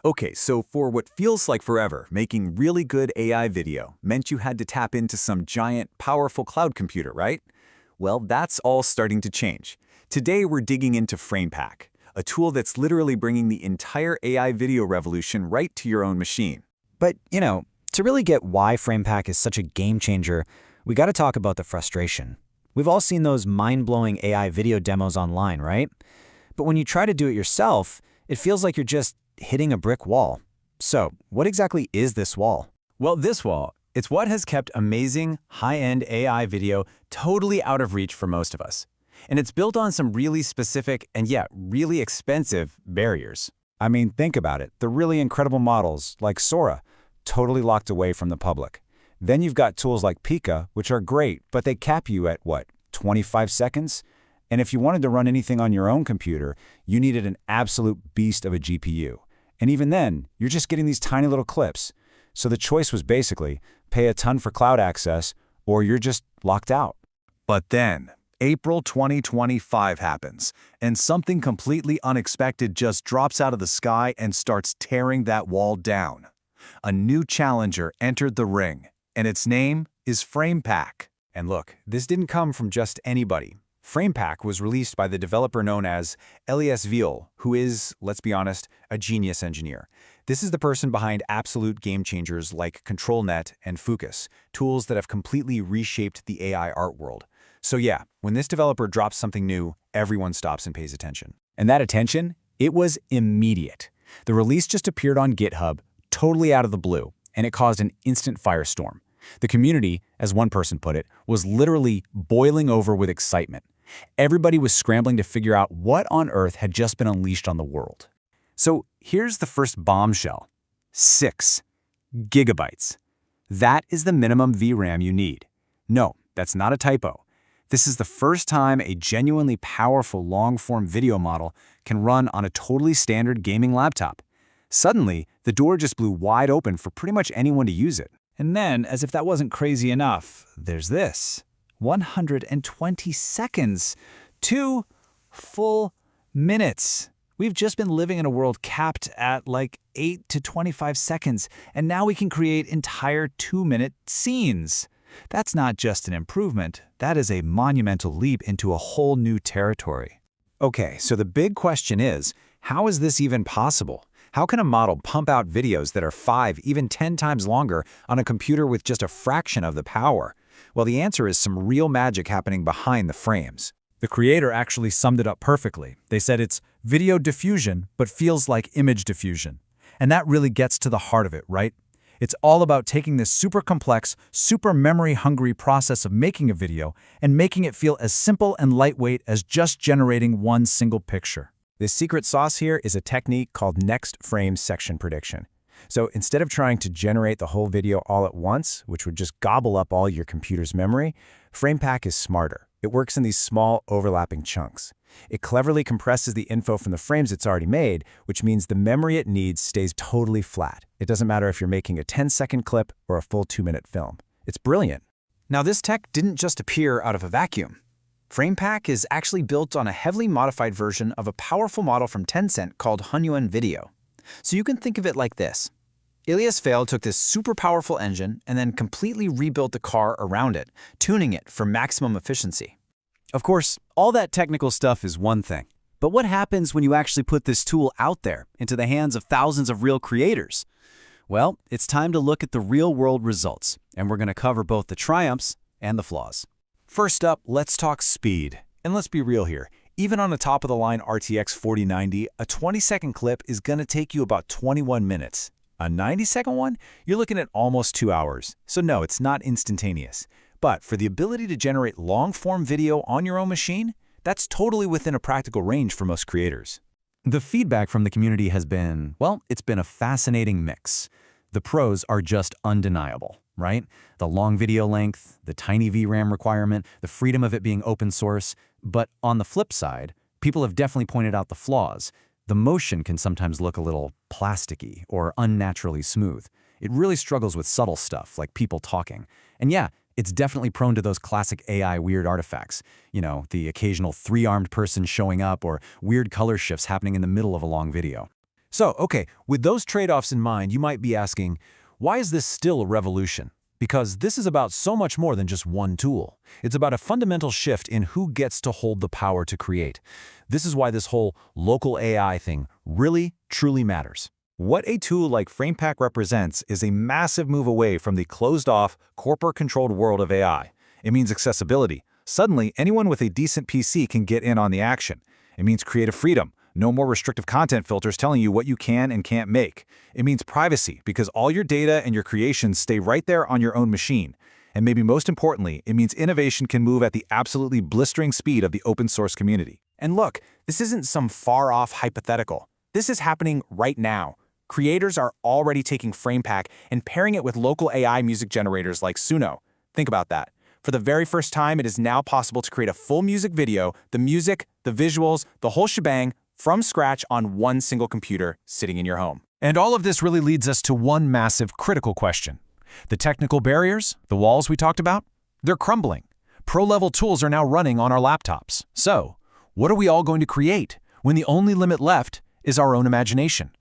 Okay, so for what feels like forever, making really good AI video meant you had to tap into some giant, powerful cloud computer, right? Well, that's all starting to change. Today, we're digging into FramePack, a tool that's literally bringing the entire AI video revolution right to your own machine. But, to really get why FramePack is such a game changer, we got to talk about the frustration. We've all seen those mind-blowing AI video demos online, right? But when you try to do it yourself, it feels like you're just hitting a brick wall. So, what exactly is this wall? Well, this wall, it's what has kept amazing, high-end AI video totally out of reach for most of us. And it's built on some really specific and yet really expensive barriers. I mean, think about it. The really incredible models, like Sora, totally locked away from the public. Then you've got tools like Pika, which are great, but they cap you at, 25 seconds? And if you wanted to run anything on your own computer, you needed an absolute beast of a GPU. And even then, you're just getting these tiny little clips. So the choice was basically, pay a ton for cloud access, or you're just locked out. But then, April 2025 happens, and something completely unexpected just drops out of the sky and starts tearing that wall down. A new challenger entered the ring, and its name is FramePack. And look, this didn't come from just anybody. FramePack was released by the developer known as Elias Viel, who is, let's be honest, a genius engineer. This is the person behind absolute game changers like ControlNet and Focus, tools that have completely reshaped the AI art world. So yeah, when this developer drops something new, everyone stops and pays attention. And that attention? It was immediate. The release just appeared on GitHub, totally out of the blue, and it caused an instant firestorm. The community, as one person put it, was literally boiling over with excitement. Everybody was scrambling to figure out what on earth had just been unleashed on the world. So here's the first bombshell. 6 gigabytes. That is the minimum VRAM you need. No, that's not a typo. This is the first time a genuinely powerful long-form video model can run on a totally standard gaming laptop. Suddenly, the door just blew wide open for pretty much anyone to use it. And then, as if that wasn't crazy enough, there's this. 120 seconds. 2 full minutes. We've just been living in a world capped at like 8 to 25 seconds, and now we can create entire 2-minute scenes. That's not just an improvement, that is a monumental leap into a whole new territory. Okay, so the big question is, how is this even possible? How can a model pump out videos that are 5, even 10 times longer on a computer with just a fraction of the power? Well, the answer is some real magic happening behind the frames. The creator actually summed it up perfectly. They said it's video diffusion, but feels like image diffusion. And that really gets to the heart of it, right? It's all about taking this super complex, super memory-hungry process of making a video and making it feel as simple and lightweight as just generating one single picture. The secret sauce here is a technique called next frame section prediction. So instead of trying to generate the whole video all at once, which would just gobble up all your computer's memory, FramePack is smarter. It works in these small, overlapping chunks. It cleverly compresses the info from the frames it's already made, which means the memory it needs stays totally flat. It doesn't matter if you're making a 10-second clip or a full 2-minute film. It's brilliant. Now, this tech didn't just appear out of a vacuum. FramePack is actually built on a heavily modified version of a powerful model from Tencent called Hunyuan Video. So you can think of it like this. Elias Viel took this super powerful engine and then completely rebuilt the car around it, tuning it for maximum efficiency. Of course, all that technical stuff is one thing. But what happens when you actually put this tool out there into the hands of thousands of real creators? Well, it's time to look at the real-world results, and we're going to cover both the triumphs and the flaws. First up, let's talk speed. And let's be real here. Even on a top-of-the-line RTX 4090, a 20-second clip is going to take you about 21 minutes. A 90-second one, you're looking at almost 2 hours. So no, it's not instantaneous. But for the ability to generate long-form video on your own machine, that's totally within a practical range for most creators. The feedback from the community has been, well, it's been a fascinating mix. The pros are just undeniable, right? The long video length, the tiny VRAM requirement, the freedom of it being open source. But on the flip side, people have definitely pointed out the flaws. The motion can sometimes look a little plasticky or unnaturally smooth. It really struggles with subtle stuff like people talking. And yeah, it's definitely prone to those classic AI weird artifacts. You know, the occasional 3-armed person showing up or weird color shifts happening in the middle of a long video. So, okay, with those trade-offs in mind, you might be asking, why is this still a revolution? Because this is about so much more than just one tool. It's about a fundamental shift in who gets to hold the power to create. This is why this whole local AI thing really, truly matters. What a tool like FramePack represents is a massive move away from the closed-off, corporate-controlled world of AI. It means accessibility. Suddenly, anyone with a decent PC can get in on the action. It means creative freedom. No more restrictive content filters telling you what you can and can't make. It means privacy, because all your data and your creations stay right there on your own machine. And maybe most importantly, it means innovation can move at the absolutely blistering speed of the open source community. And look, this isn't some far-off hypothetical. This is happening right now. Creators are already taking FramePack and pairing it with local AI music generators like Suno. Think about that. For the very first time, it is now possible to create a full music video, the music, the visuals, the whole shebang, from scratch on one single computer sitting in your home. And all of this really leads us to one massive critical question. The technical barriers, the walls we talked about, they're crumbling. Pro-level tools are now running on our laptops. So, what are we all going to create when the only limit left is our own imagination?